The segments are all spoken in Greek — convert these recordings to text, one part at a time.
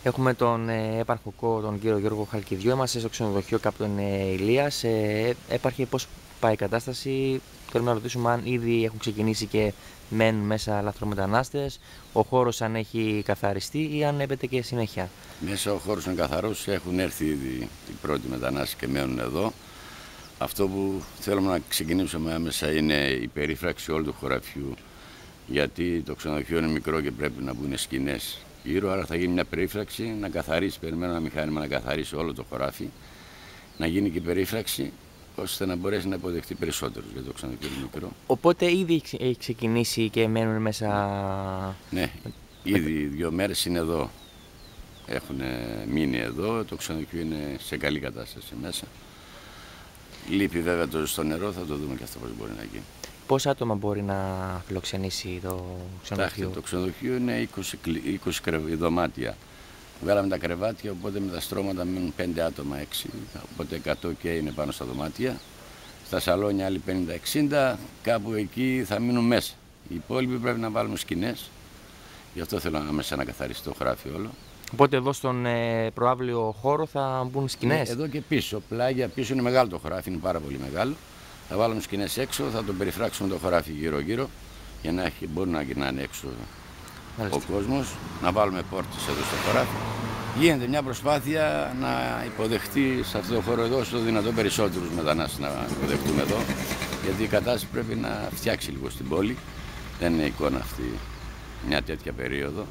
Έχουμε τον έπαρχο, τον κύριο Γιώργο Χαλκιδιού. Είμαστε στο ξενοδοχείο Κάπτον Ηλίας. Έπαρχε, πώς πάει η κατάσταση? Θέλουμε να ρωτήσουμε αν ήδη έχουν ξεκινήσει και μένουν μέσα λαθρομετανάστες, ο χώρος αν έχει καθαριστεί ή αν έπεται και συνέχεια. Μέσα ο χώρος είναι καθαρός, έχουν έρθει ήδη οι πρώτοι μετανάστες και μένουν εδώ. Αυτό που θέλουμε να ξεκινήσουμε άμεσα είναι η περίφραξη όλου του χωραφιού, γιατί το ξενοδοχείο είναι μικρό και πρέπει να μπουν σκηνές γύρω, άρα θα γίνει μια περίφραξη, να καθαρίσει, περιμένω ένα μηχάνημα να καθαρίσει όλο το χωράφι, να γίνει και η περίφραξη, ώστε να μπορέσει να υποδεχτεί περισσότερους, γιατί το ξενοδοχείο είναι μικρό. Οπότε ήδη έχει ξεκινήσει και μένουν μέσα. Ναι, ήδη 2 μέρες είναι εδώ. Έχουν μείνει εδώ, το ξενοδοχείο είναι σε καλή κατάσταση μέσα. Λείπει βέβαια το ζεστό νερό, θα το δούμε και αυτό πώς μπορεί να γίνει. Πόσα άτομα μπορεί να φιλοξενήσει το ξενοδοχείο? Το ξενοδοχείο είναι 20 δωμάτια. Βγάλαμε τα κρεβάτια, οπότε με τα στρώματα μείνουν 5 άτομα, 6, οπότε 100 και είναι πάνω στα δωμάτια. Στα σαλόνια άλλοι 50-60, κάπου εκεί θα μείνουν μέσα. Οι υπόλοιποι πρέπει να βάλουμε σκηνές, γι' αυτό θέλω άμεσα να καθαρίσει το χωράφι όλο. Οπότε εδώ στον προαύλιο χώρο θα μπουν σκηνές. Εδώ και πίσω, πλάγια πίσω είναι μεγάλο το χωράφι, είναι πάρα πολύ μεγάλο. Θα βάλουμε σκηνές έξω, θα το περιφράξουμε το χωράφι γύρω-γύρω για να μπορεί να γυρνάνε έξω ο κόσμος. Να βάλουμε πόρτες εδώ στο χωράφι. Γίνεται μια προσπάθεια να υποδεχτεί σε αυτό το χώρο εδώ στο δυνατόν περισσότερους μετανάστες να υποδεχτούμε εδώ, γιατί η κατάσταση πρέπει να φτιάξει λίγο στην πόλη. Δεν είναι εικόνα αυτή μια τέτοια περίοδο.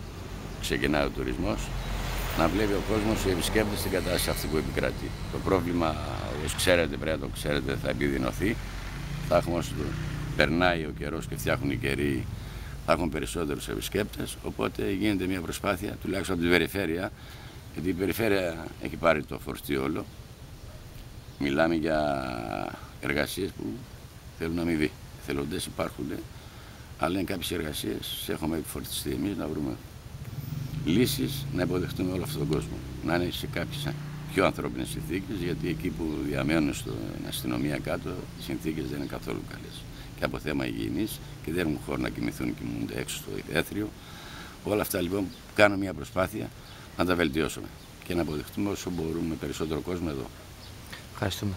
Ξεκινάει ο τουρισμός. Να βλέπει ο κόσμος, οι επισκέπτες την κατάσταση αυτή που επικρατεί. Το πρόβλημα, όπως ξέρετε, πρέπει να το ξέρετε, θα επιδεινωθεί. Θα έχουμε όσο περνάει ο καιρός και φτιάχνουν οι καιροί, θα έχουν περισσότερους επισκέπτες. Οπότε γίνεται μια προσπάθεια, τουλάχιστον από την περιφέρεια, γιατί η περιφέρεια έχει πάρει το φορτίο όλο. Μιλάμε για εργασίες που θέλουν αμοιβή. Εθελοντές υπάρχουν, αλλά είναι κάποιες εργασίες, έχουμε επιφορτιστεί εμείς να βρούμε λύσεις, να υποδεχτούμε όλο αυτόν τον κόσμο. Να είναι σε κάποιες πιο ανθρώπινες συνθήκες, γιατί εκεί που διαμένουν στην αστυνομία κάτω, οι συνθήκες δεν είναι καθόλου καλές. Και από θέμα υγιεινής και δεν έχουν χώρο να κοιμηθούν, κοιμούνται έξω στο υπαίθριο. Όλα αυτά λοιπόν κάνουμε μια προσπάθεια να τα βελτιώσουμε και να αποδεχτούμε όσο μπορούμε περισσότερο κόσμο εδώ. Ευχαριστούμε.